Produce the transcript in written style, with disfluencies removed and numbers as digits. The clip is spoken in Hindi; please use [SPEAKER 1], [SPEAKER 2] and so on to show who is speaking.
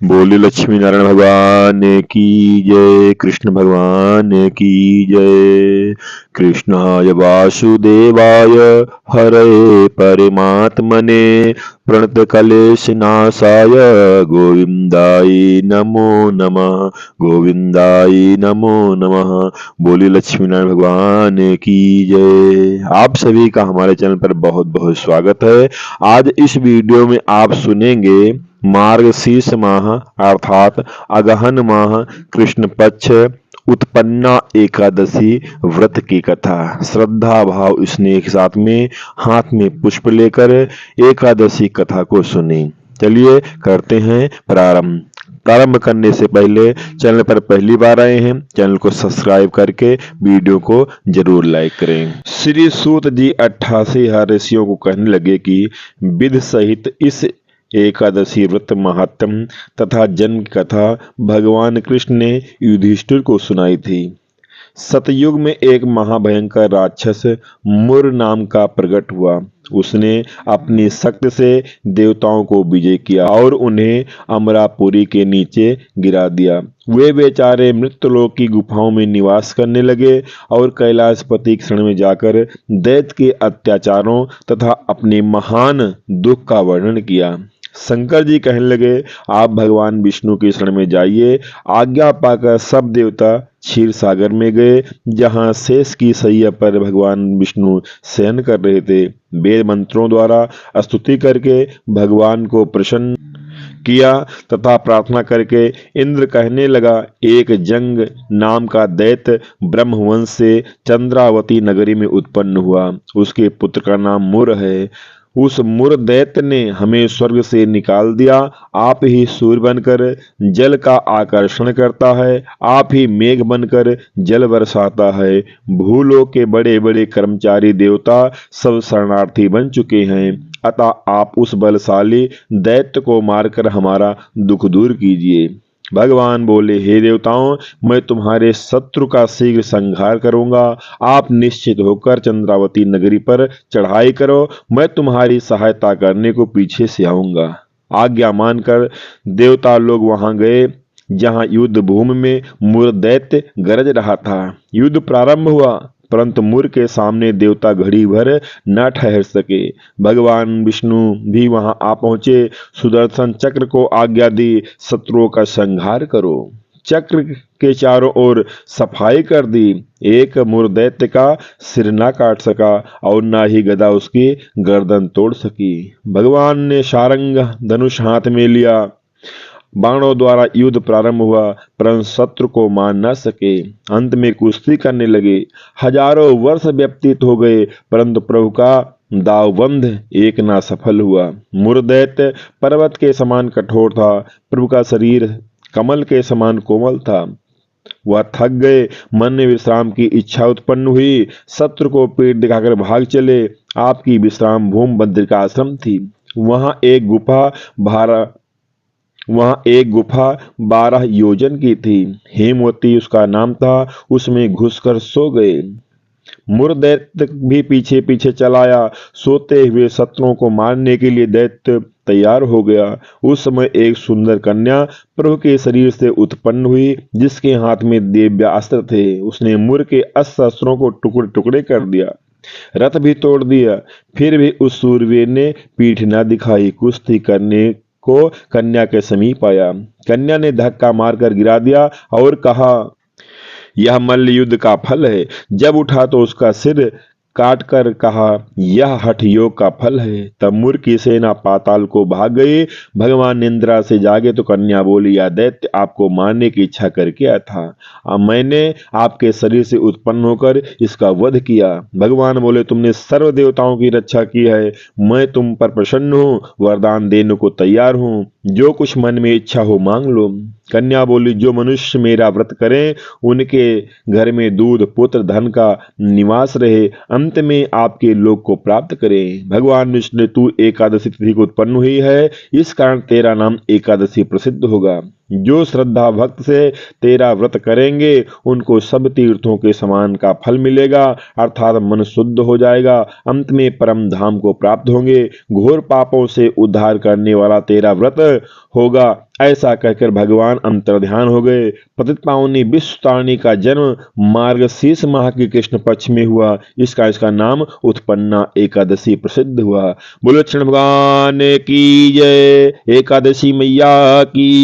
[SPEAKER 1] बोले लक्ष्मी नारायण भगवान की जय। कृष्ण भगवान की जय। कृष्णाय वासुदेवाय हरे परमात्मने प्रणतक्लेश नाशाय गोविंदाय नमो नमः। गोविंदाय नमो नमः। बोले लक्ष्मी नारायण भगवान की जय। आप सभी का हमारे चैनल पर बहुत बहुत स्वागत है। आज इस वीडियो में आप सुनेंगे मार्गशीर्ष माह अर्थात अगहन माह कृष्ण पक्ष उत्पन्ना एकादशी व्रत की कथा। श्रद्धा भाव स्नेह के साथ में हाथ में पुष्प लेकर एकादशी कथा को सुने। चलिए करते हैं प्रारंभ। प्रारंभ करने से पहले चैनल पर पहली बार आए हैं, चैनल को सब्सक्राइब करके वीडियो को जरूर लाइक करें। श्री सूत जी 88 ऋषियों को कहने लगे कि विधि सहित इस एकादशी व्रत महात्म तथा जन्म की कथा भगवान कृष्ण ने युधिष्ठिर को सुनाई थी। सतयुग में एक महाभयंकर राक्षस मुर नाम का प्रकट हुआ। उसने अपनी शक्ति से देवताओं को विजय किया और उन्हें अमरापुरी के नीचे गिरा दिया। वे बेचारे मृत्युलोक की गुफाओं में निवास करने लगे और कैलाशपति क्षण में जाकर दैत्य के अत्याचारों तथा अपने महान दुख का वर्णन किया। शंकर जी कहने लगे, आप भगवान विष्णु के शरण में जाइए। आज्ञा पाकर सब देवता क्षीर सागर में गए, जहां शेष की सैया पर भगवान विष्णु शयन कर रहे थे। वेद मंत्रों द्वारा स्तुति करके भगवान को प्रसन्न किया तथा प्रार्थना करके इंद्र कहने लगा, एक जंग नाम का दैत्य ब्रह्मवंश से चंद्रावती नगरी में उत्पन्न हुआ। उसके पुत्र का नाम मुर है। उस मुर दैत्य ने हमें स्वर्ग से निकाल दिया। आप ही सूर्य बनकर जल का आकर्षण करता है, आप ही मेघ बनकर जल बरसाता है। भूलोक के बड़े बड़े कर्मचारी देवता सब शरणार्थी बन चुके हैं, अतः आप उस बलशाली दैत्य को मारकर हमारा दुख दूर कीजिए। भगवान बोले, हे देवताओं, मैं तुम्हारे शत्रु का शीघ्र संहार करूंगा। आप निश्चित होकर चंद्रावती नगरी पर चढ़ाई करो, मैं तुम्हारी सहायता करने को पीछे से आऊंगा। आज्ञा मानकर देवता लोग वहां गए, जहां युद्ध भूमि में मुर दैत्य गरज रहा था। युद्ध प्रारंभ हुआ, परंतु मुर के सामने देवता घड़ी भर न ठहर सके। भगवान विष्णु भी वहां आ पहुंचे। सुदर्शन चक्र को आज्ञा दी, शत्रुओं का संहार करो। चक्र के चारों ओर सफाई कर दी। एक मुर दैत्य का सिर न काट सका और न ही गदा उसकी गर्दन तोड़ सकी। भगवान ने सारंग धनुष हाथ में लिया। बाणों द्वारा युद्ध प्रारंभ हुआ, परंतु शत्रु को मार न सके। अंत में कुश्ती करने लगे। हजारों वर्ष व्यतीत हो गए, परंतु प्रभु का दावबंध एक ना सफल हुआ। मुरदैत्य पर्वत के समान कठोर था, प्रभु का शरीर कमल के समान कोमल था। वह थक गए, मन में विश्राम की इच्छा उत्पन्न हुई। शत्रु को पीठ दिखाकर भाग चले। आपकी विश्राम भूमि बद्रिका आश्रम थी। वहां एक गुफा 12 योजन की थी। हेमवती उसका नाम था। उसमें घुसकर सो गए। मुरदैत्य भी पीछे पीछे चलाया। सोते हुए शत्रुओं को मारने के लिए दैत्य तैयार हो गया। उस समय एक सुंदर कन्या प्रभु के शरीर से उत्पन्न हुई, जिसके हाथ में दिव्यास्त्र थे। उसने मुर के अस्त्रों को टुकड़े टुकड़े कर दिया, रथ भी तोड़ दिया। फिर भी उस सूरवीर ने पीठ न दिखाई। कुश्ती करने को कन्या के समीप आया। कन्या ने धक्का मारकर गिरा दिया और कहा, यह मल्ल युद्ध का फल है। जब उठा तो उसका सिर काट कर कहा, यह हठ योग का फल है। तब मुर की सेना पाताल को भाग गई। भगवान निंद्रा से जागे तो कन्या बोली, यह दैत्य आपको मारने की इच्छा करके आया था। अब मैंने आपके शरीर से उत्पन्न होकर इसका वध किया। भगवान बोले, तुमने सर्व देवताओं की रक्षा की है, मैं तुम पर प्रसन्न हूँ, वरदान देने को तैयार हूँ। जो कुछ मन में इच्छा हो मांग लो। कन्या बोली, जो मनुष्य मेरा व्रत करें उनके घर में दूध पुत्र धन का निवास रहे, अंत में आपके लोक को प्राप्त करें। भगवान विष्णु, तू एकादशी तिथि को उत्पन्न हुई है, इस कारण तेरा नाम एकादशी प्रसिद्ध होगा। जो श्रद्धा भक्त से तेरा व्रत करेंगे उनको सब तीर्थों के समान का फल मिलेगा, अर्थात मन शुद्ध हो जाएगा, अंत में परम धाम को प्राप्त होंगे, घोर पापों से उद्धार करने वाला तेरा व्रत होगा। ऐसा कहकर भगवान अंतर्ध्यान हो गए। पतित पावनी विश्वतारिणी का जन्म मार्गशीर्ष माह के कृष्ण पक्ष में हुआ। इसका नाम उत्पन्ना एकादशी प्रसिद्ध हुआ। बोलो कृष्ण भगवान की जय। एकादशी मैया की